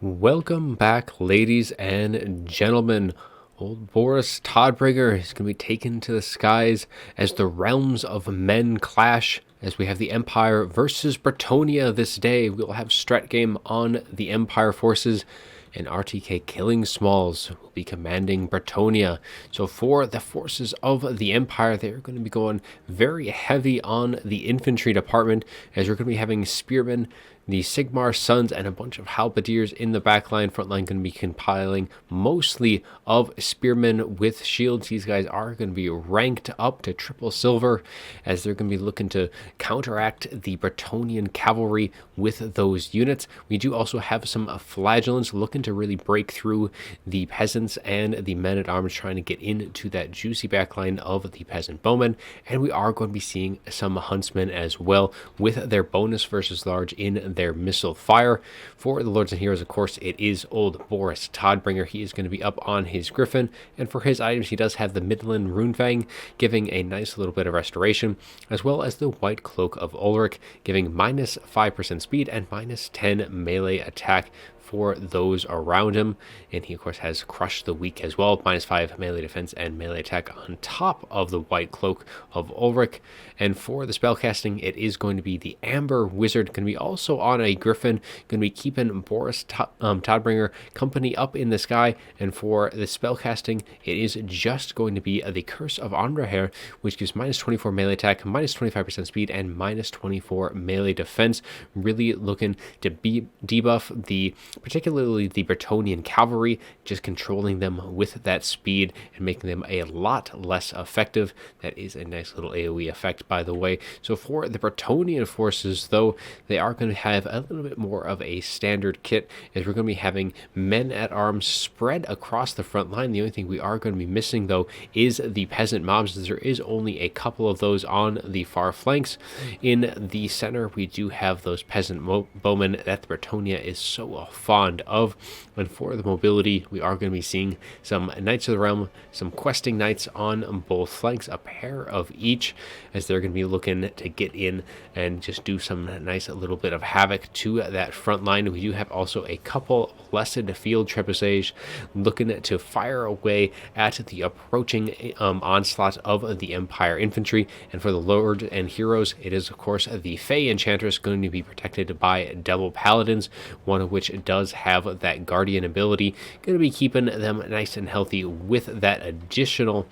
Welcome back, ladies and gentlemen. Old Boris Todbringer is going to be taken to the skies as the realms of men clash, as we have the Empire versus Bretonnia this day. We'll have Stratgame on the Empire forces, and RTK Killing Smalls will be commanding Bretonnia. So for the forces of the Empire, they're going to be going very heavy on the infantry department, as we're going to be having spearmen, the Sigmar Sons, and a bunch of halberdiers in the backline. Frontline going to be compiling mostly of spearmen with shields. These guys are going to be ranked up to triple silver, as they're going to be looking to counteract the Bretonnian cavalry with those units. We do also have some flagellants looking to really break through the peasants and the men-at-arms, trying to get into that juicy backline of the peasant bowmen. And we are going to be seeing some huntsmen as well, with their bonus versus large in their missile fire. For the Lords and Heroes, of course, it is old Boris Todbringer. He is going to be up on his Griffin, and for his items, he does have the Midland Runefang, giving a nice little bit of restoration, as well as the White Cloak of Ulrich, giving minus 5% speed and minus 10 melee attack for those around him. And he of course has Crush the Weak as well, minus 5 melee defense and melee attack on top of the White Cloak of Ulrich. And for the spellcasting, it is going to be the Amber Wizard, going to be also on a Griffin, going to be keeping Boris Todbringer company up in the sky. And for the spellcasting, it is just going to be the Curse of Andraher, which gives minus 24 melee attack, minus 25% speed, and minus 24 melee defense. Really looking to debuff particularly the Bretonnian cavalry, just controlling them with that speed and making them a lot less effective. That is a nice little AoE effect, by the way. So for the Bretonnian forces, though, they are going to have a little bit more of a standard kit, as we're going to be having men-at-arms spread across the front line. The only thing we are going to be missing, though, is the peasant mobs, as there is only a couple of those on the far flanks. In the center, we do have those peasant bowmen that the Bretonnia is so fond of. And for the mobility, we are going to be seeing some Knights of the Realm, some questing knights on both flanks, a pair of each, as they're going to be looking to get in and just do some nice little bit of havoc to that front line. We do have also a couple Blessed Field Trebuchets looking to fire away at the approaching onslaught of the Empire infantry. And for the Lord and Heroes, it is of course the Fey Enchantress, going to be protected by double Paladins, one of which does have that Guardian ability, going to be keeping them nice and healthy with that additional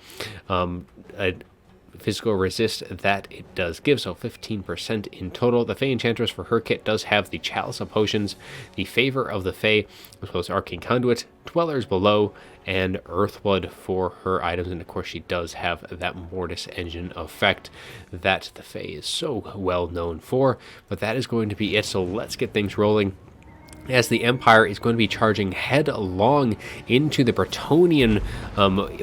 physical resist that it does give, so 15% in total. The Fey Enchantress, for her kit, does have the Chalice of Potions, the Favor of the Fey, as well as Arcane Conduit, Dwellers Below, and Earthblood for her items. And of course, she does have that Mortis Engine effect that the Fey is so well known for. But that is going to be it, so let's get things rolling, as the Empire is going to be charging headlong into the Bretonnian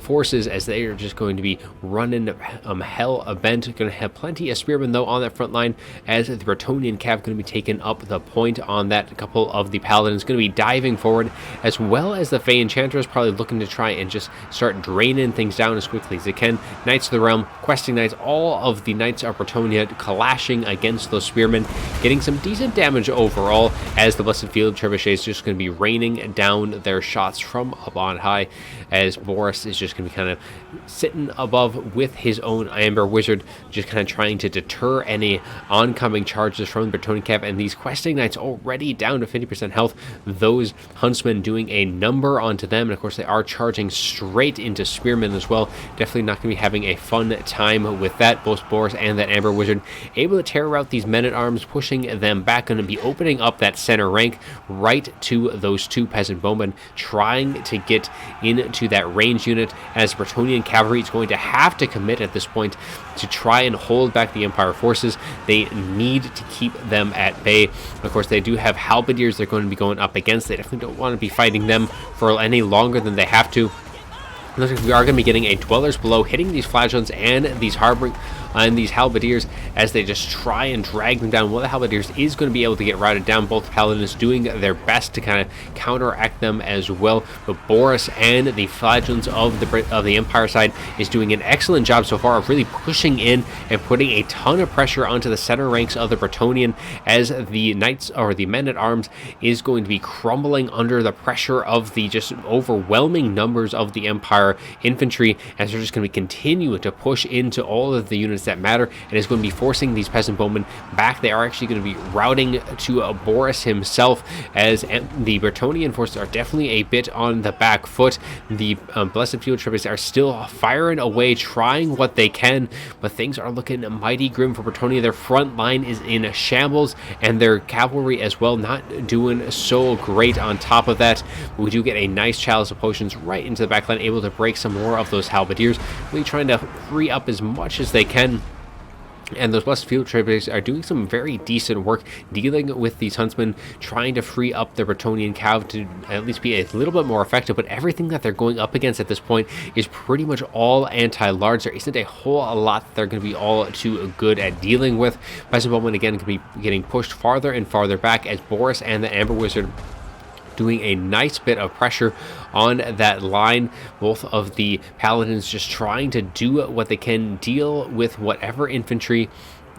forces, as they are just going to be running hell bent. Going to have plenty of spearmen, though, on that front line, as the Bretonnian cav going to be taking up the point on that. A couple of the Paladins going to be diving forward, as well as the Fey Enchantress, probably looking to try and just start draining things down as quickly as they can. Knights of the Realm, questing knights, all of the Knights of Bretonnia clashing against those spearmen, getting some decent damage overall, as the Blessed Field Trebuchet is just going to be raining down their shots from up on high, as Boris is just going to be kind of sitting above with his own Amber Wizard, just kind of trying to deter any oncoming charges from the Bretonnian cav. And these questing knights already down to 50% health, those huntsmen doing a number onto them. And of course, they are charging straight into spearmen as well. Definitely not going to be having a fun time with that. Both Boris and that Amber Wizard able to tear out these men-at-arms, pushing them back, going to be opening up that center rank right to those two peasant bowmen, trying to get into that range unit, as Bretonnian cavalry is going to have to commit at this point to try and hold back the Empire forces. They need to keep them at bay. Of course, they do have halberdiers they're going to be going up against. They definitely don't want to be fighting them for any longer than they have to. Looks like we are going to be getting a Dwellers Below hitting these flagellants and these on these halberdiers as they just try and drag them down. One of the halberdiers is going to be able to get routed down. Both paladins doing their best to kind of counteract them as well. But Boris and the flagellants of the Empire side is doing an excellent job so far of really pushing in and putting a ton of pressure onto the center ranks of the Bretonnian, as the knights or the men at arms is going to be crumbling under the pressure of the just overwhelming numbers of the Empire infantry, as they're just going to continue to push into all of the units that matter, and is going to be forcing these peasant bowmen back. They are actually going to be routing to Boris himself, as the Bretonnian forces are definitely a bit on the back foot. The Blessed Field Tributes are still firing away, trying what they can, but things are looking mighty grim for Bretonnia. Their front line is in shambles, and their cavalry as well not doing so great. On top of that, we do get a nice chalice of potions right into the back line, able to break some more of those halberdiers, really trying to free up as much as they can. And those Blessed Field Tributes are doing some very decent work dealing with these huntsmen, trying to free up the Bretonnian cav to at least be a little bit more effective. But everything that they're going up against at this point is pretty much all anti-large. There isn't a whole lot that they're going to be all too good at dealing with. Peasant Bowman again can be getting pushed farther and farther back, as Boris and the Amber Wizard doing a nice bit of pressure on that line. Both of the paladins just trying to do what they can, deal with whatever infantry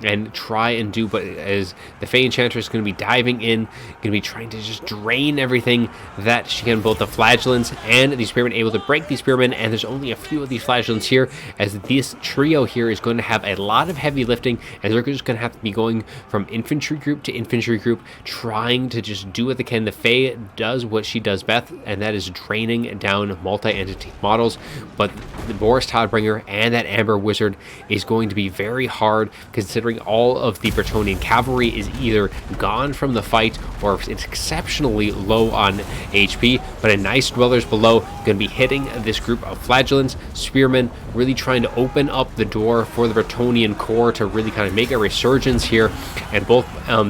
and try and do, but as the Fey Enchantress is going to be diving in, going to be trying to just drain everything that she can, both the flagellants and the spearmen, able to break these spearmen, and there's only a few of these flagellants here, as this trio here is going to have a lot of heavy lifting, and they're just going to have to be going from infantry group to infantry group, trying to just do what they can. The Fey does what she does best, and that is draining down multi-entity models, but the Boris Todbringer and that Amber Wizard is going to be very hard, considering all of the Bretonnian cavalry is either gone from the fight or it's exceptionally low on HP. But a nice Dwellers Below going to be hitting this group of flagellants, spearmen, really trying to open up the door for the Bretonnian core to really kind of make a resurgence here. And both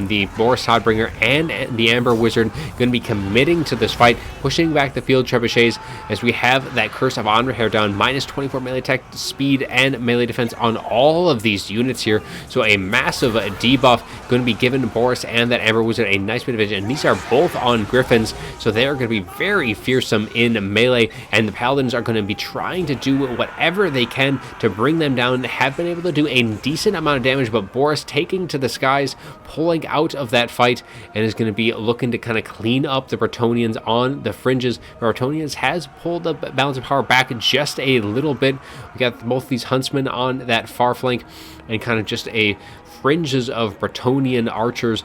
the Boris Todbringer and the Amber Wizard going to be committing to this fight, pushing back the field trebuchets, as we have that Curse of Honor hair down, minus 24 melee attack, speed, and melee defense on all of these units here. So a massive debuff going to be given Boris and that Amber Wizard a nice bit of advantage, and these are both on Griffins, so they are going to be very fearsome in melee, and the Paladins are going to be trying to do whatever they can to bring them down. Have been able to do a decent amount of damage, but Boris taking to the skies, pulling out of that fight, and is going to be looking to kind of clean up the Bretonnians on the fringes. The Bretonnians has pulled the balance of power back just a little bit. We got both these huntsmen on that far flank, and kind of just a fringes of Bretonnian archers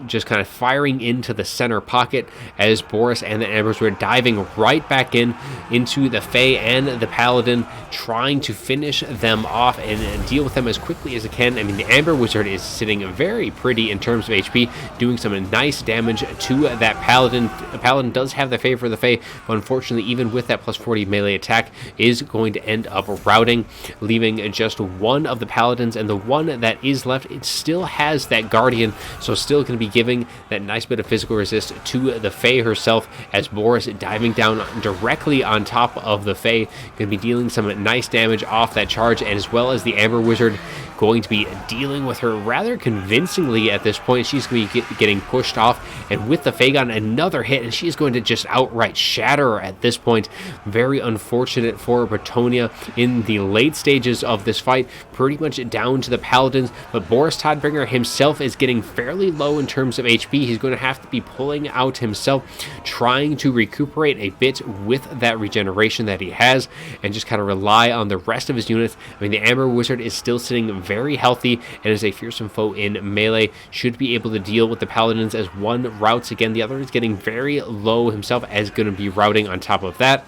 just kind of firing into the center pocket, as Boris and the Ambers were diving right back into the Fey and the Paladin, trying to finish them off and deal with them as quickly as it can. I mean, the Amber Wizard is sitting very pretty in terms of HP, doing some nice damage to that Paladin. The Paladin does have the favor of the Fey, but unfortunately, even with that plus 40 melee attack, is going to end up routing, leaving just one of the Paladins, and the one that is left, it still has that Guardian, so still going to be giving that nice bit of physical resist to the Fey herself, as Boris diving down directly on top of the Fey, going to be dealing some nice damage off that charge, and as well as the Amber Wizard going to be dealing with her rather convincingly at this point. She's going to be getting pushed off, and with the Fagon, another hit, and she's going to just outright shatter her at this point. Very unfortunate for Bretonnia in the late stages of this fight, pretty much down to the Paladins, but Boris Todbringer himself is getting fairly low in terms of HP. He's going to have to be pulling out himself, trying to recuperate a bit with that regeneration that he has, and just kind of rely on the rest of his units. I mean, the Amber Wizard is still sitting very healthy and is a fearsome foe in melee, should be able to deal with the Paladins as one routes again. The other is getting very low himself, as going to be routing on top of that.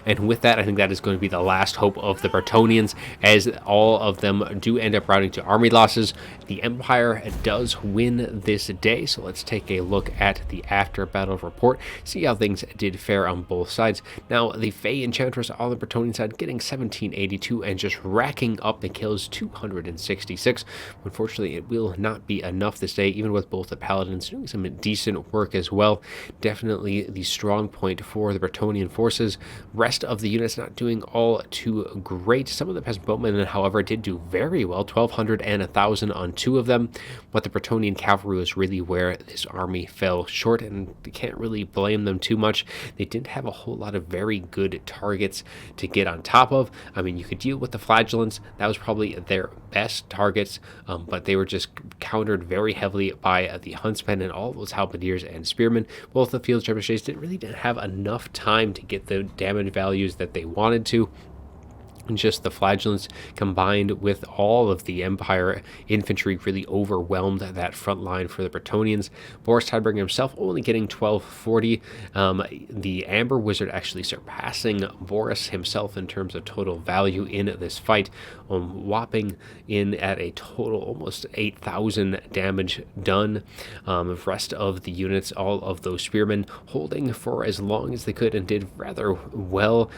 And with that, I think that is going to be the last hope of the Bretonnians, as all of them do end up routing to army losses. The Empire does win this day, so let's take a look at the after battle report, see how things did fare on both sides. Now, the Fey Enchantress on the Bretonnian side getting 1782 and just racking up the kills, 266. Unfortunately, it will not be enough this day, even with both the Paladins doing some decent work as well. Definitely the strong point for the Bretonnian forces, Rest of the units not doing all too great. Some of the peasant boatmen, however, did do very well, 1,200 and 1,000 on 2 of them, but the Bretonnian cavalry was really where this army fell short, and you can't really blame them too much. They didn't have a whole lot of very good targets to get on top of. I mean, you could deal with the flagellants. That was probably their best targets, but they were just countered very heavily by the huntsmen and all those halberdiers and spearmen. Both the field trebuchets didn't have enough time to get the damage values that they wanted to. And just the flagellants combined with all of the Empire infantry really overwhelmed that front line for the Bretonnians. Boris Tidebringer himself only getting 1240. The Amber Wizard actually surpassing Boris himself in terms of total value in this fight, whopping in at a total almost 8,000 damage done. The rest of the units, all of those spearmen, holding for as long as they could and did rather well,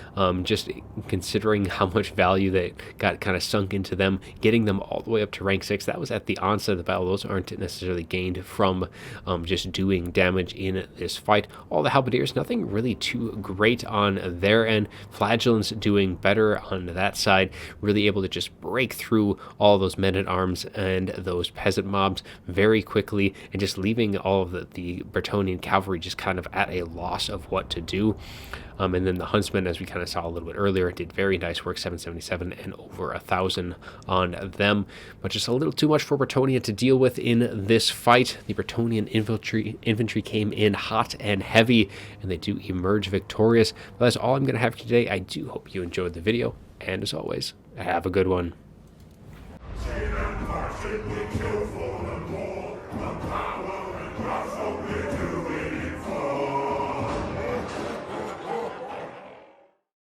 just considering how much value that got kind of sunk into them, getting them all the way up to rank 6. That was at the onset of the battle. Those aren't necessarily gained from just doing damage in this fight. All the halberdiers, nothing really too great on their end. Flagellants doing better on that side, really able to just break through all those men-at-arms and those peasant mobs very quickly, and just leaving all of the Bretonnian cavalry just kind of at a loss of what to do. And then the huntsmen, as we kind of saw a little bit earlier, did very nice work, 777 and over 1,000 on them. But just a little too much for Bretonnia to deal with in this fight. The Bretonnian infantry came in hot and heavy, and they do emerge victorious. But that's all I'm going to have for today. I do hope you enjoyed the video, and as always, have a good one.